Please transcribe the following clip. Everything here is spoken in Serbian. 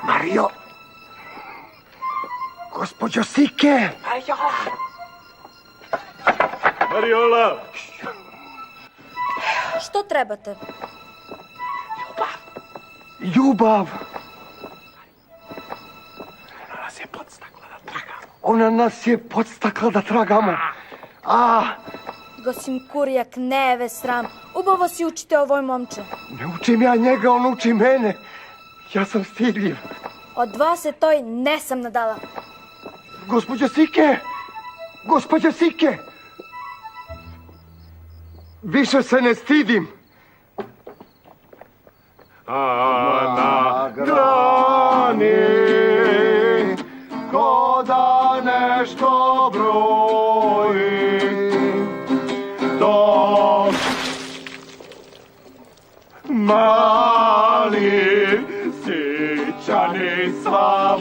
Mario! Gospođo Sike! Mariola! Što trebate? Ljubav! Ona nas je podstakla da tragamo. Gosim kurjak, neve sram. Ubovo si učite ovoj momče. Ne učim ja njega, on uči mene. Ja sam stidljiv. Od vas se toj ne sam nadala. Gospođo Sike! Gospođo Sike! Više se ne stidim. A na grani ko da nešto broji, dok mali sićani sva